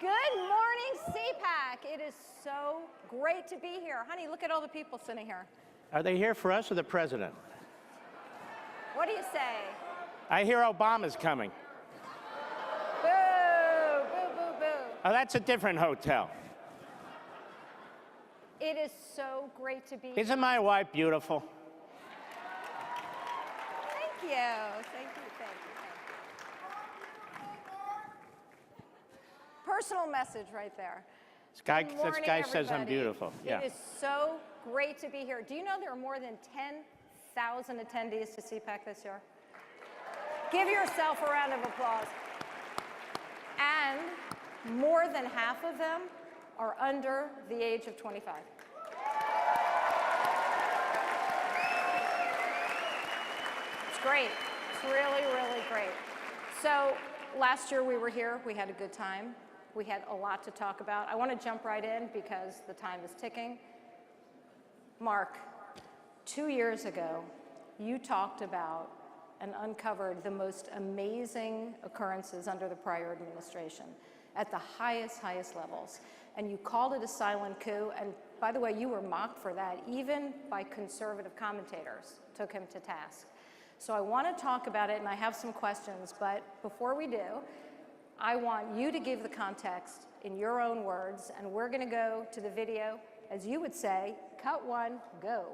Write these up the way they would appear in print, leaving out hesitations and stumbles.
Good morning, CPAC. It is so great to be here. Honey, look at all the people sitting here. Are they here for us or the president? What do you say? I hear Obama's coming. Boo, boo, boo, boo. Oh, that's a different hotel. It is so great to be here. Isn't my wife beautiful? Thank you, thank you, thank you, thank you. Personal message right there. This guy says I'm beautiful. Yeah. It is so great to be here. Do you know there are more than 10,000 attendees to CPAC this year? Give yourself a round of applause. And more than half of them are under the age of 25. It's great. It's really, really great. So last year we were here. We had a good time. We had a lot to talk about. I want to jump right in because the time is ticking. Mark, 2 years ago, you talked about and uncovered the most amazing occurrences under the prior administration at the highest levels. And you called it a silent coup. And by the way, you were mocked for that, even by conservative commentators took him to task. So I want to talk about it, and I have some questions. But before we do, I want you to give the context in your own words, and we're going to go to the video, as you would say, cut one, go.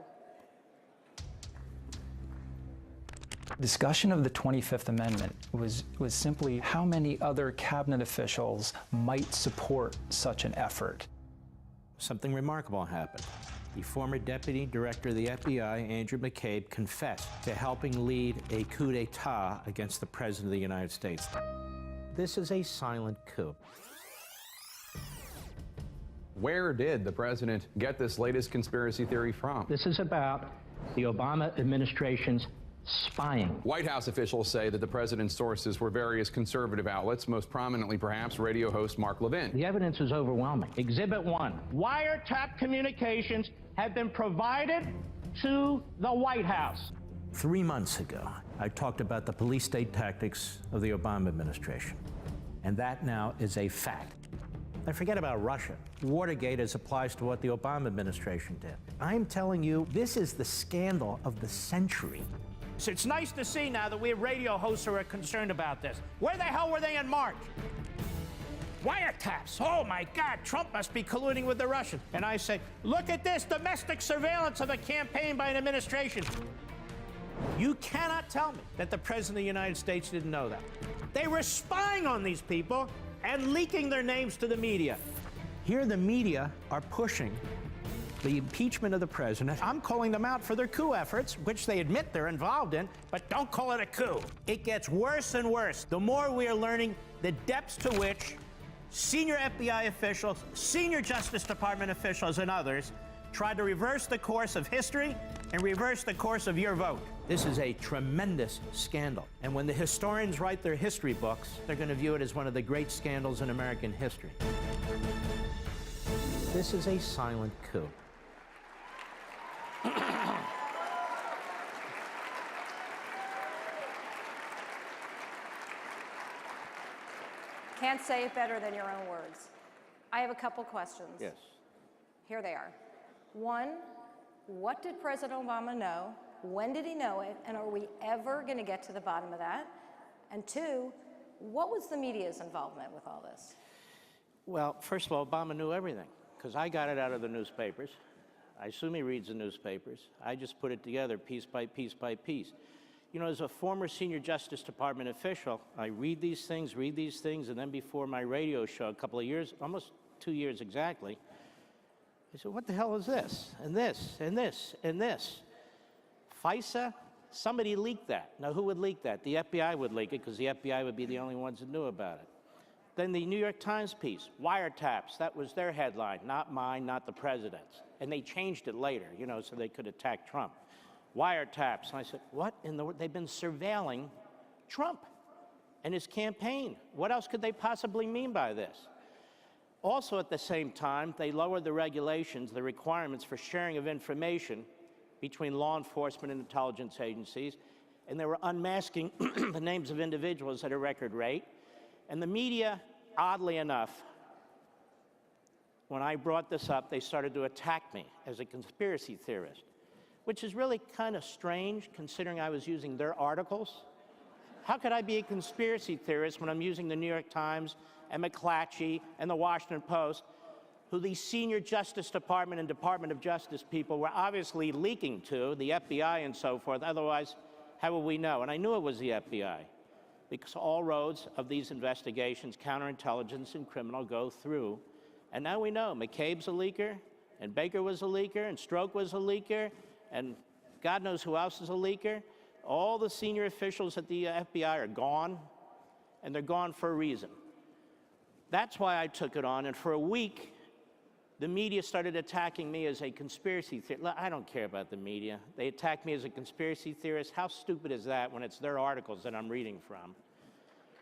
Discussion of the 25th Amendment was simply how many other cabinet officials might support such an effort. Something remarkable happened. The former deputy director of the FBI, Andrew McCabe, confessed to helping lead a coup d'etat against the President of the United States. This is a silent coup. Where did the president get this latest conspiracy theory from? This is about the Obama administration's spying. White House officials say that the president's sources were various conservative outlets, most prominently perhaps radio host Mark Levin. The evidence is overwhelming. Exhibit 1. Wiretap communications have been provided to the White House. 3 months ago, I talked about the police state tactics of the Obama administration. And that now is a fact. Now forget about Russia. Watergate as applies to what the Obama administration did. I'm telling you, this is the scandal of the century. So it's nice to see now that we have radio hosts who are concerned about this. Where the hell were they in March? Wiretaps. Oh my God, Trump must be colluding with the Russians. And I say, look at this, domestic surveillance of a campaign by an administration. You cannot tell me that the President of the United States didn't know that. They were spying on these people and leaking their names to the media. Here the media are pushing the impeachment of the president. I'm calling them out for their coup efforts, which they admit they're involved in, but don't call it a coup. It gets worse and worse. The more we are learning the depths to which senior FBI officials, senior Justice Department officials, and others tried to reverse the course of history and reverse the course of your vote. This is a tremendous scandal. And when the historians write their history books, they're going to view it as one of the great scandals in American history. This is a silent coup. Can't say it better than your own words. I have a couple questions. Yes. Here they are. One, what did President Obama know? When did he know it? And are we ever going to get to the bottom of that? And two, what was the media's involvement with all this? Well, first of all, Obama knew everything, because I got it out of the newspapers. I assume he reads the newspapers. I just put it together piece by piece by piece. You know, as a former senior Justice Department official, I read these things, and then before my radio show a couple of years, almost 2 years exactly, I said, what the hell is this? And this, and this, and this. FISA? Somebody leaked that. Now, who would leak that? The FBI would leak it, because the FBI would be the only ones that knew about it. Then the New York Times piece, wiretaps, that was their headline, not mine, not the president's. And they changed it later, you know, so they could attack Trump. Wiretaps. And I said, what in the world? They've been surveilling Trump and his campaign. What else could they possibly mean by this? Also, at the same time, they lowered the regulations, the requirements for sharing of information between law enforcement and intelligence agencies, and they were unmasking the names of individuals at a record rate. And the media, oddly enough, when I brought this up, they started to attack me as a conspiracy theorist, which is really kind of strange considering I was using their articles. How could I be a conspiracy theorist when I'm using the New York Times and McClatchy and the Washington Post, who these senior Justice Department and Department of Justice people were obviously leaking to, the FBI and so forth. Otherwise, how would we know? And I knew it was the FBI, because all roads of these investigations, counterintelligence and criminal, go through. And now we know McCabe's a leaker, and Baker was a leaker, and Stroke was a leaker, and God knows who else is a leaker. All the senior officials at the FBI are gone, and they're gone for a reason. That's why I took it on, and for a week, the media started attacking me as a conspiracy theorist. I don't care about the media. They attacked me as a conspiracy theorist. How stupid is that when it's their articles that I'm reading from?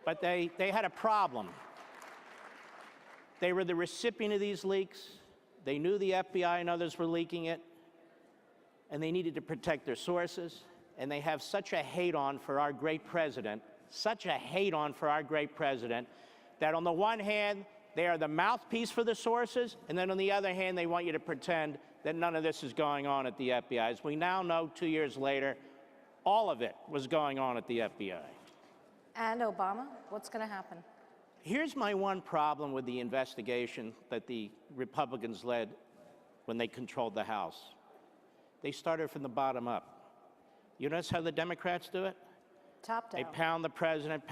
But they had a problem. They were the recipient of these leaks. They knew the FBI and others were leaking it, and they needed to protect their sources. And they have such a hate-on for our great president, that on the one hand, they are the mouthpiece for the sources, and then on the other hand, they want you to pretend that none of this is going on at the FBI. As we now know, 2 years later, all of it was going on at the FBI. And Obama, what's going to happen? Here's my one problem with the investigation that the Republicans led when they controlled the House. They started from the bottom up. You notice how the Democrats do it? Top down. They pound the president,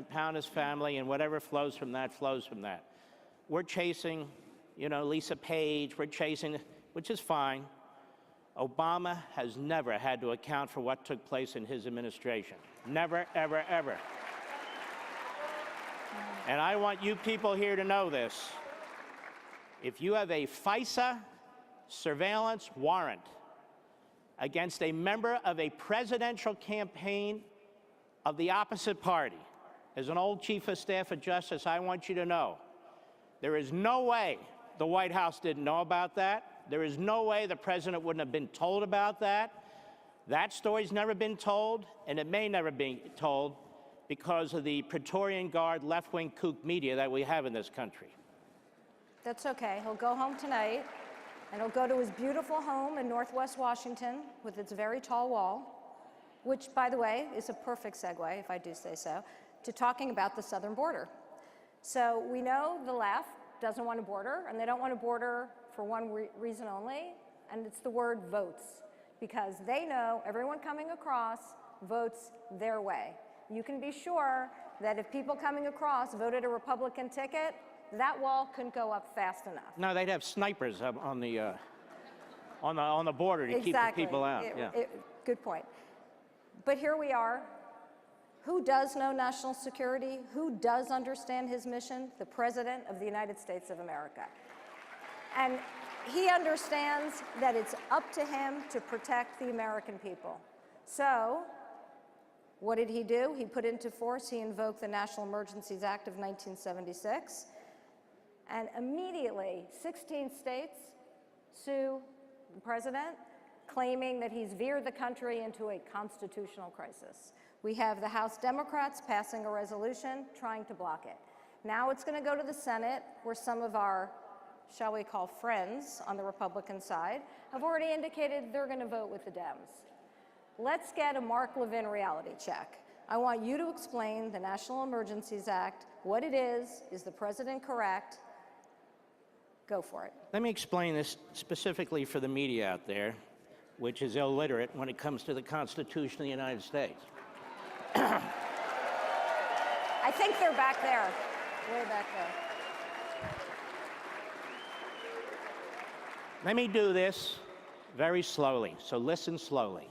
pound his family, and whatever flows from that, flows from that. We're chasing, Lisa Page, we're chasing, which is fine. Obama has never had to account for what took place in his administration. Never, ever, ever. And I want you people here to know this. If you have a FISA surveillance warrant against a member of a presidential campaign of the opposite party, as an old chief of staff of justice, I want you to know, there is no way the White House didn't know about that. There is no way the president wouldn't have been told about that. That story's never been told, and it may never be told because of the Praetorian Guard left-wing kook media that we have in this country. That's okay. He'll go home tonight, and he'll go to his beautiful home in Northwest Washington with its very tall wall, which, by the way, is a perfect segue, if I do say so, to talking about the southern border. So we know the left doesn't want a border, and they don't want a border for one reason only, and it's the word votes, because they know everyone coming across votes their way. You can be sure that if people coming across voted a Republican ticket, that wall couldn't go up fast enough. No, they'd have snipers up on the border to keep the people out. Good point. But here we are. Who does know national security? Who does understand his mission? The President of the United States of America. And he understands that it's up to him to protect the American people. So, what did he do? He put into force, he invoked the National Emergencies Act of 1976, and immediately 16 states sue the president, claiming that he's veered the country into a constitutional crisis. We have the House Democrats passing a resolution trying to block it. Now it's going to go to the Senate, where some of our, shall we call, friends on the Republican side have already indicated they're going to vote with the Dems. Let's get a Mark Levin reality check. I want you to explain the National Emergencies Act, what it is the president correct? Go for it. Let me explain this specifically for the media out there, which is illiterate when it comes to the Constitution of the United States. I think they're back there, way back there. Let me do this very slowly, so listen slowly.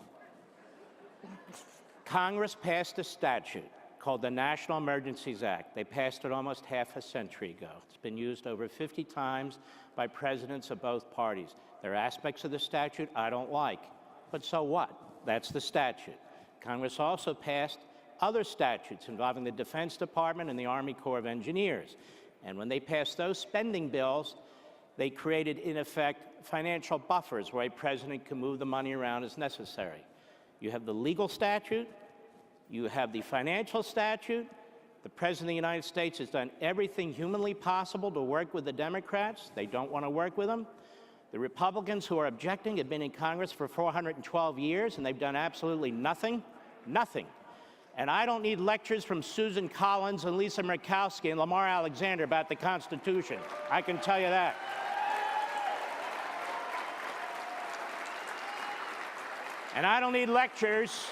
Congress passed a statute called the National Emergencies Act. They passed it almost half a century ago. It's been used over 50 times by presidents of both parties. There are aspects of the statute I don't like, but so what? That's the statute. Congress also passed other statutes involving the Defense Department and the Army Corps of Engineers. And when they passed those spending bills, they created, in effect, financial buffers where a president can move the money around as necessary. You have the legal statute, you have the financial statute, The President of the United States has done everything humanly possible to work with the Democrats. They don't want to work with them. The Republicans who are objecting have been in Congress for 412 years, and they've done absolutely nothing, nothing. And I don't need lectures from Susan Collins and Lisa Murkowski and Lamar Alexander about the Constitution. I can tell you that. And I don't need lectures.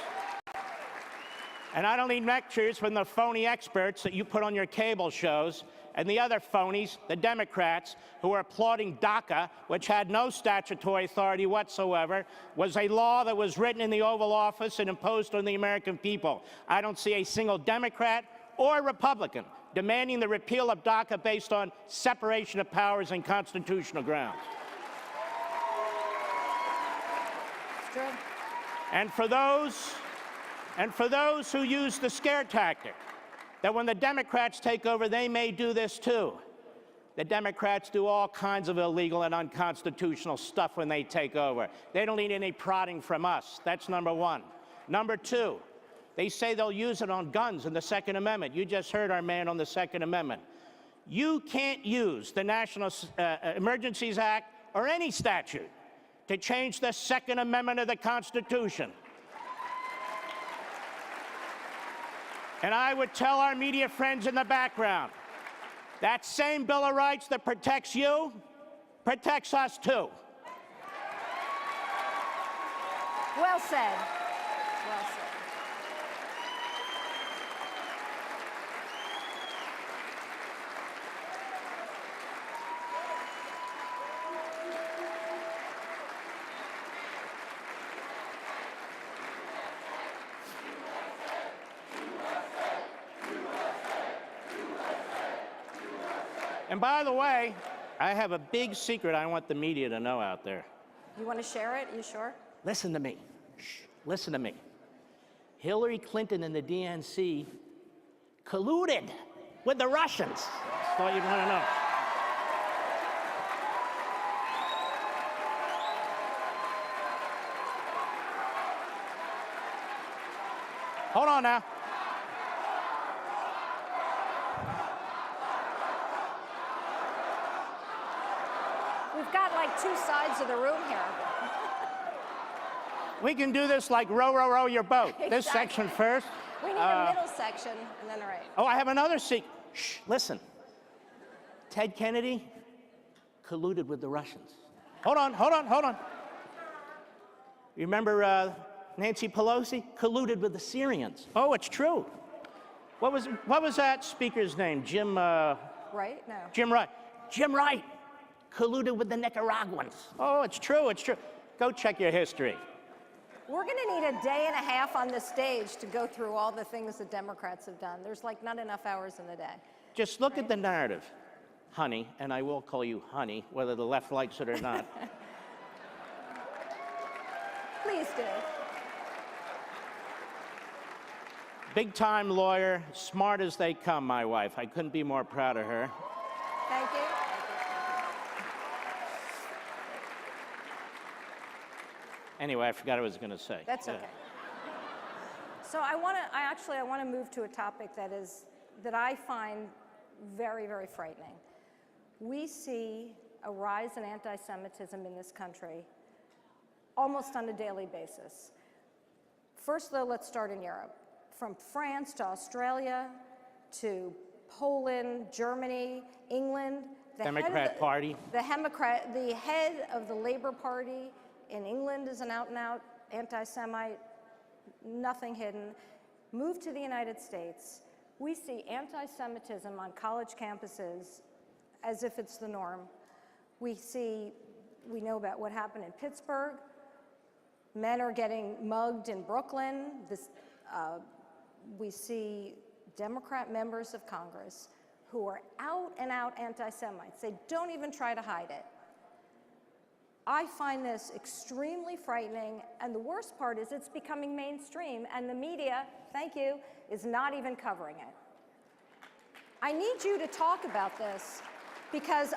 And I don't need lectures from the phony experts that you put on your cable shows and the other phonies, the Democrats, who are applauding DACA, which had no statutory authority whatsoever, was a law that was written in the Oval Office and imposed on the American people. I don't see a single Democrat or Republican demanding the repeal of DACA based on separation of powers and constitutional grounds. It's true. And for those who use the scare tactic, that when the Democrats take over, they may do this too. The Democrats do all kinds of illegal and unconstitutional stuff when they take over. They don't need any prodding from us. That's number one. Number two, they say they'll use it on guns in the Second Amendment. You just heard our man on the Second Amendment. You can't use the National Emergencies Act or any statute to change the Second Amendment of the Constitution. And I would tell our media friends in the background, that same Bill of Rights that protects you, protects us too. Well said. Well said. And by the way, I have a big secret I want the media to know out there. You want to share it? You sure? Listen to me. Shh, listen to me. Hillary Clinton and the DNC colluded with the Russians. That's all you'd want to know. Hold on now. We've got like two sides of the room here. We can do this like row, row, row your boat. Exactly. This section first. We need a middle section, and then the right. Oh, I have another secret. Shh, listen. Ted Kennedy colluded with the Russians. Hold on. You remember Nancy Pelosi colluded with the Syrians? Oh, it's true. What was that speaker's name? Jim. Right? No. Jim Wright. Jim Wright colluded with the Nicaraguans. Oh, it's true. Go check your history. We're going to need a day and a half on this stage to go through all the things the Democrats have done. There's like not enough hours in the day. Just look at the narrative, honey, and I will call you honey, whether the left likes it or not. Please do. Big-time lawyer, smart as they come, my wife. I couldn't be more proud of her. Thank you. Anyway, I forgot what I was going to say. That's okay. So I want to move to a topic that I find very, very frightening. We see a rise in anti-Semitism in this country almost on a daily basis. First, though, let's start in Europe. From France to Australia to Poland, Germany, England. Democrat Party. The head of the Labour Party in England is an out-and-out anti-Semite, nothing hidden. Moved to the United States, we see anti-Semitism on college campuses as if it's the norm. We know about what happened in Pittsburgh. Men are getting mugged in Brooklyn. We see Democrat members of Congress who are out-and-out anti-Semites. They don't even try to hide it. I find this extremely frightening, and the worst part is it's becoming mainstream, and the media, thank you, is not even covering it. I need you to talk about this because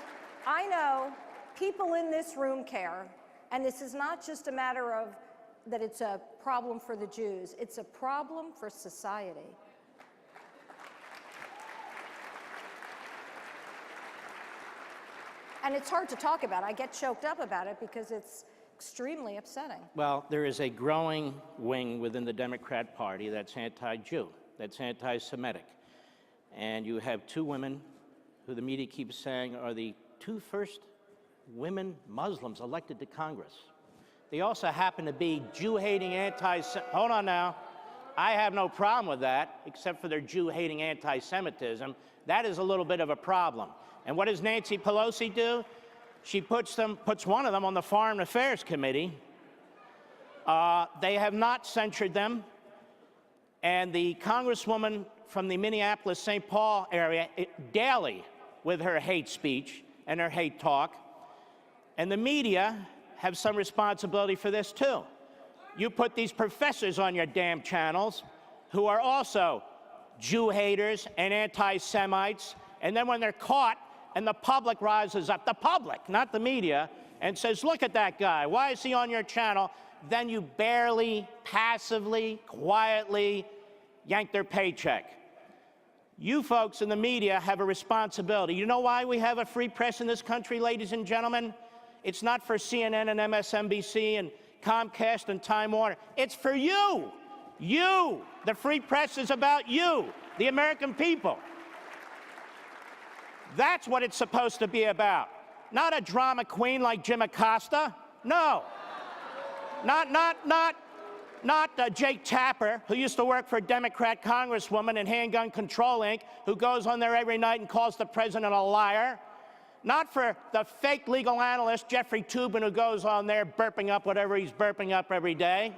I know people in this room care, and this is not just a matter of that it's a problem for the Jews, it's a problem for society. And it's hard to talk about. I get choked up about it because it's extremely upsetting. Well, there is a growing wing within the Democrat Party that's anti-Jew, that's anti-Semitic. And you have two women who the media keeps saying are the two first women Muslims elected to Congress. They also happen to be Jew-hating hold on now. I have no problem with that, except for their Jew-hating anti-Semitism. That is a little bit of a problem. And what does Nancy Pelosi do? She puts one of them on the Foreign Affairs Committee. They have not censured them. And the Congresswoman from the Minneapolis-St. Paul area daily with her hate speech and her hate talk. And the media have some responsibility for this too. You put these professors on your damn channels who are also Jew haters and anti-Semites, and then when they're caught and the public rises up, the public, not the media, and says, look at that guy, why is he on your channel? Then you barely, passively, quietly yank their paycheck. You folks in the media have a responsibility. You know why we have a free press in this country, ladies and gentlemen? It's not for CNN and MSNBC and Comcast and Time Warner. It's for you. You. The free press is about you, the American people. That's what it's supposed to be about. Not a drama queen like Jim Acosta. No. Not Jake Tapper, who used to work for a Democrat Congresswoman and Handgun Control Inc., who goes on there every night and calls the president a liar. Not for the fake legal analyst, Jeffrey Toobin, who goes on there burping up whatever he's burping up every day.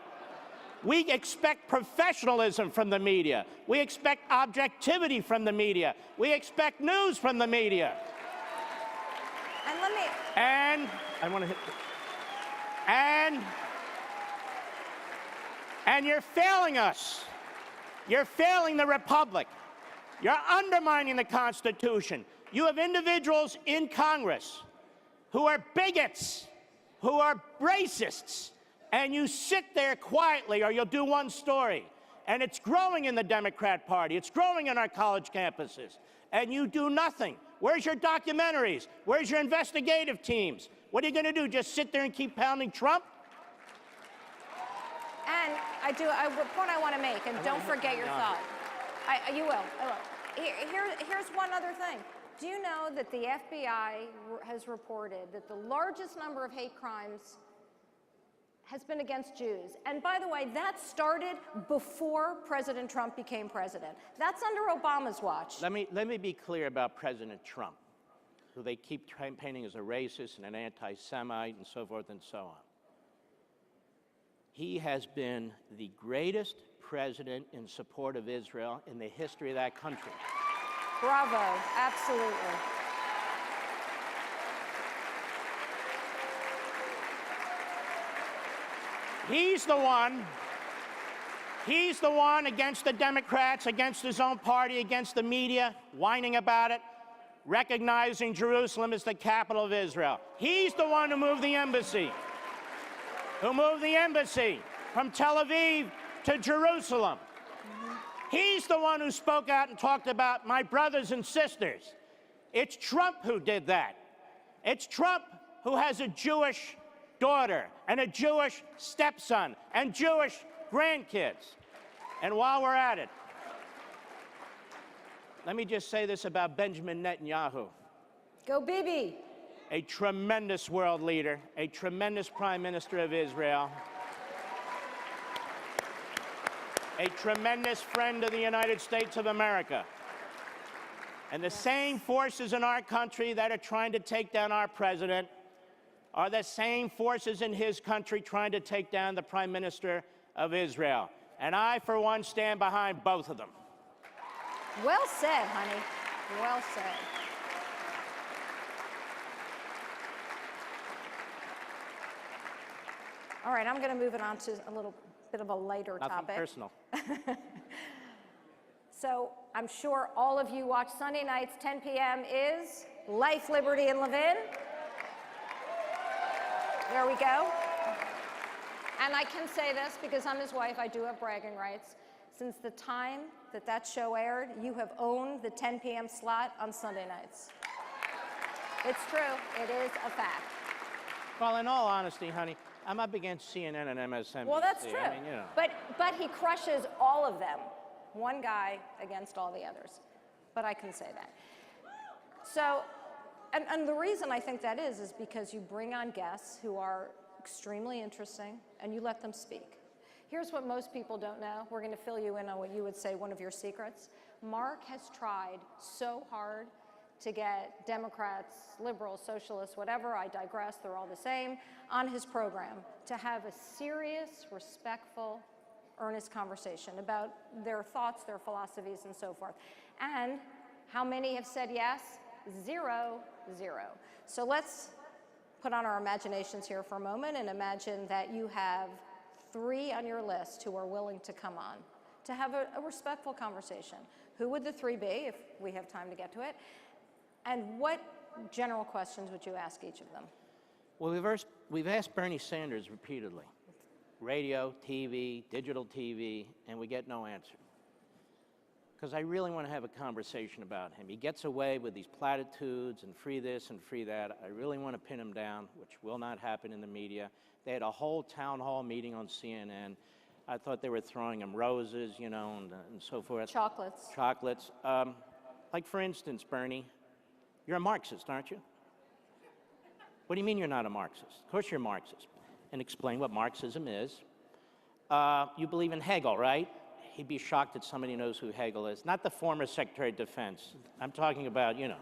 We expect professionalism from the media. We expect objectivity from the media. We expect news from the media. And let me... And I want to hit... And you're failing us. You're failing the Republic. You're undermining the Constitution. You have individuals in Congress who are bigots, who are racists, and you sit there quietly or you'll do one story. And it's growing in the Democrat Party. It's growing in our college campuses. And you do nothing. Where's your documentaries? Where's your investigative teams? What are you going to do, just sit there and keep pounding Trump? And a point I want to make, and don't forget your thought. You will. I will. Here's one other thing. Do you know that the FBI has reported that the largest number of hate crimes has been against Jews? And by the way, that started before President Trump became president. That's under Obama's watch. Let me be clear about President Trump, who they keep painting as a racist and an anti-Semite and so forth and so on. He has been the greatest president in support of Israel in the history of that country. Bravo, absolutely. He's the one against the Democrats, against his own party, against the media, whining about it, recognizing Jerusalem as the capital of Israel. He's the one who moved the embassy, from Tel Aviv to Jerusalem. He's the one who spoke out and talked about my brothers and sisters. It's Trump who did that. It's Trump who has a Jewish daughter and a Jewish stepson and Jewish grandkids. And while we're at it, let me just say this about Benjamin Netanyahu. Go Bibi. A tremendous world leader, a tremendous prime minister of Israel, a tremendous friend of the United States of America. And the same forces in our country that are trying to take down our president are the same forces in his country trying to take down the Prime Minister of Israel. And I, for one, stand behind both of them. Well said, honey. Well said. All right, I'm going to move it on to a little bit of a lighter topic. Nothing personal. So I'm sure all of you watch Sunday nights, 10 p.m. is Life, Liberty, and Levin. There we go. And I can say this because I'm his wife, I do have bragging rights. Since the time that show aired, you have owned the 10 p.m. slot on Sunday nights. It's true. It is a fact. Well, in all honesty, honey, I'm up against CNN and MSNBC. Well, that's true. I mean, you know. But he crushes all of them. One guy against all the others. But I can say that. So, and the reason I think that is because you bring on guests who are extremely interesting and you let them speak. Here's what most people don't know. We're going to fill you in on what you would say one of your secrets. Mark has tried so hard to get Democrats, liberals, socialists, whatever, I digress, they're all the same, on his program to have a serious, respectful, earnest conversation about their thoughts, their philosophies, and so forth. And how many have said yes? 0, 0. So let's put on our imaginations here for a moment and imagine that you have 3 on your list who are willing to come on to have a respectful conversation. Who would the 3 be, if we have time to get to it? And what general questions would you ask each of them? Well, we've asked Bernie Sanders repeatedly, radio, TV, digital TV, and we get no answer. Because I really want to have a conversation about him. He gets away with these platitudes and free this and free that. I really want to pin him down, which will not happen in the media. They had a whole town hall meeting on CNN. I thought they were throwing him roses, you know, and so forth. Chocolates. Chocolates. Like, for instance, Bernie, you're a Marxist, aren't you? What do you mean you're not a Marxist? Of course you're a Marxist. And explain what Marxism is. You believe in Hegel, right? He'd be shocked that somebody knows who Hegel is. Not the former Secretary of Defense. I'm talking about, you know.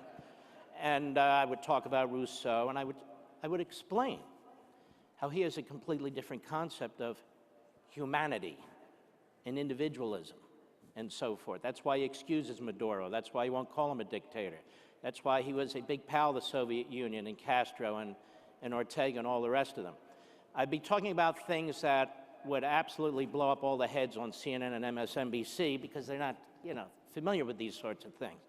And I would talk about Rousseau, and I would explain how he has a completely different concept of humanity and individualism and so forth. That's why he excuses Maduro. That's why he won't call him a dictator. That's why he was a big pal of the Soviet Union and Castro and Ortega and all the rest of them. I'd be talking about things that would absolutely blow up all the heads on CNN and MSNBC because they're not, you know, familiar with these sorts of things.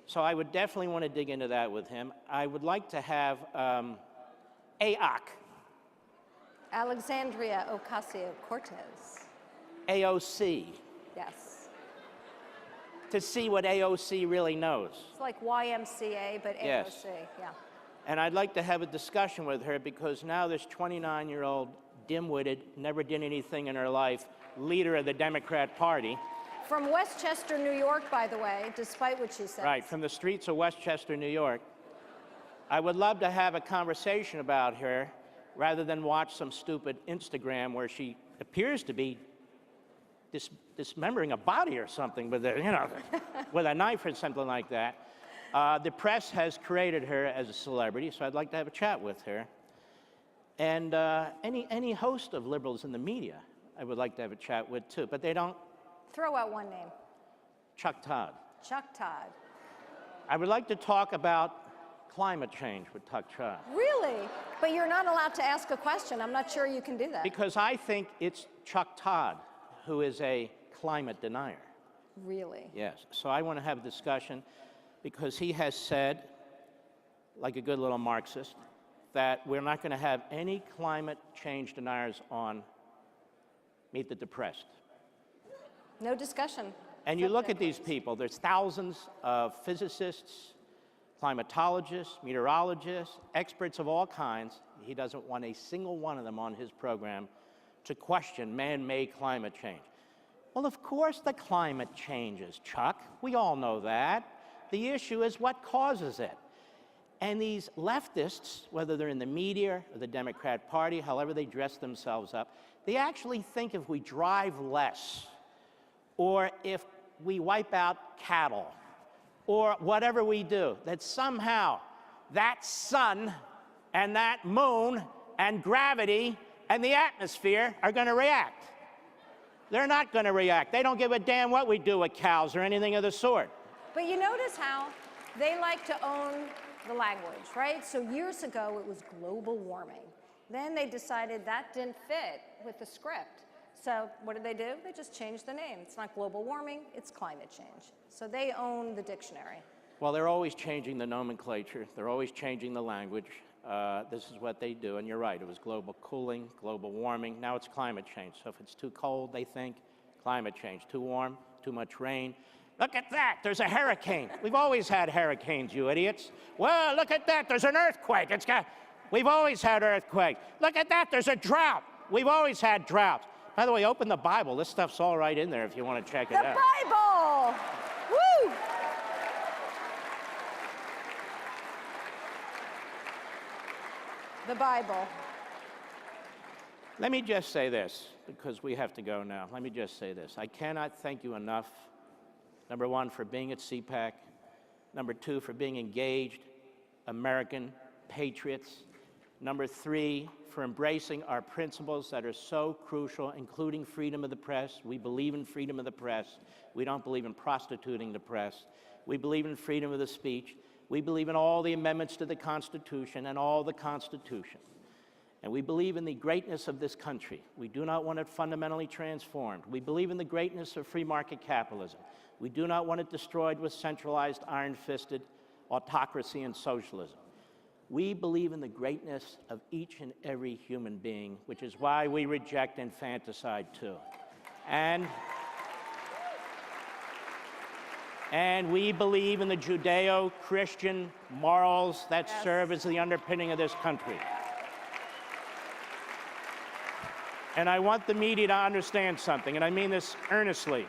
So I would definitely want to dig into that with him. I would like to have AOC. Alexandria Ocasio-Cortez. AOC. Yes. To see what AOC really knows. It's like YMCA, but AOC, Yes. yeah. And I'd like to have a discussion with her because now this 29-year-old, dim-witted, never did anything in her life, leader of the Democrat Party. From Westchester, New York, by the way, despite what she said. Right, from the streets of Westchester, New York. I would love to have a conversation about her rather than watch some stupid Instagram where she appears to be dismembering a body or something with a, you know, with a knife or something like that. The press has created her as a celebrity, so I'd like to have a chat with her. And any host of liberals in the media, I would like to have a chat with too, but they don't. Throw out one name. Chuck Todd. Chuck Todd. I would like to talk about climate change with Chuck Todd. Really? But you're not allowed to ask a question. I'm not sure you can do that. Because I think it's Chuck Todd who is a climate denier. Really? Yes. So I want to have a discussion because he has said, like a good little Marxist, that we're not going to have any climate change deniers on Meet the Depressed. No discussion. And you look at these people, there's thousands of physicists, climatologists, meteorologists, experts of all kinds. He doesn't want a single one of them on his program to question man-made climate change. Well, of course the climate changes, Chuck. We all know that. The issue is what causes it. And these leftists, whether they're in the media or the Democrat Party, however they dress themselves up, they actually think if we drive less, or if we wipe out cattle, or whatever we do, that somehow that sun and that moon and gravity and the atmosphere are going to react. They're not going to react. They don't give a damn what we do with cows or anything of the sort. But you notice how they like to own the language, right? So years ago, it was global warming. Then they decided that didn't fit with the script. So what did they do? They just changed the name. It's not global warming, it's climate change. So they own the dictionary. Well, they're always changing the nomenclature. They're always changing the language. This is what they do, and you're right. It was global cooling, global warming. Now it's climate change. So if it's too cold, they think climate change. Too warm, too much rain. Look at that, there's a hurricane. We've always had hurricanes, you idiots. Well, look at that, there's an earthquake. We've always had earthquakes. Look at that, there's a drought. We've always had droughts. By the way, open the Bible. This stuff's all right in there if you want to check it out. The Bible! Woo! The Bible. Let me just say this, because we have to go now. Let me just say this. I cannot thank you enough, number one, for being at CPAC. Number two, for being engaged American patriots. Number three, for embracing our principles that are so crucial, including freedom of the press. We believe in freedom of the press. We don't believe in prostituting the press. We believe in freedom of the speech. We believe in all the amendments to the Constitution and all the Constitution. And we believe in the greatness of this country. We do not want it fundamentally transformed. We believe in the greatness of free market capitalism. We do not want it destroyed with centralized, iron-fisted autocracy and socialism. We believe in the greatness of each and every human being, which is why we reject infanticide too. And we believe in the Judeo-Christian morals that serve as the underpinning of this country. And I want the media to understand something, and I mean this earnestly.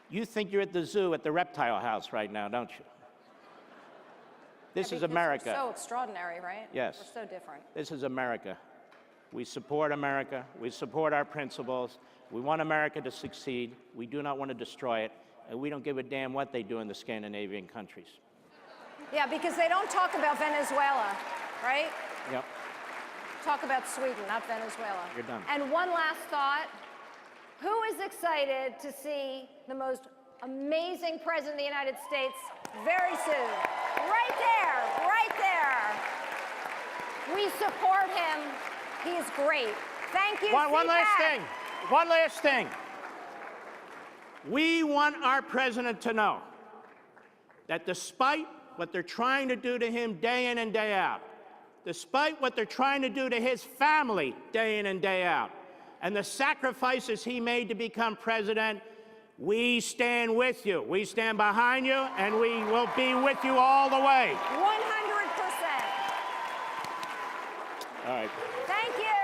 You think you're at the zoo at the reptile house right now, don't you? This is America. We're so extraordinary, right? Yes. We're so different. This is America. We support America. We support our principles. We want America to succeed. We do not want to destroy it. And we don't give a damn what they do in the Scandinavian countries. Yeah, because they don't talk about Venezuela, right? Yep. Talk about Sweden, not Venezuela. You're done. And one last thought. Who is excited to see the most amazing president of the United States very soon? Right there, right there. We support him. He's great. Thank you, One last CPAC. thing. One last thing. We want our president to know that despite what they're trying to do to him day in and day out, despite what they're trying to do to his family day in and day out, and the sacrifices he made to become president, we stand with you. We stand behind you, and we will be with you all the way. 100%. All right. Thank you.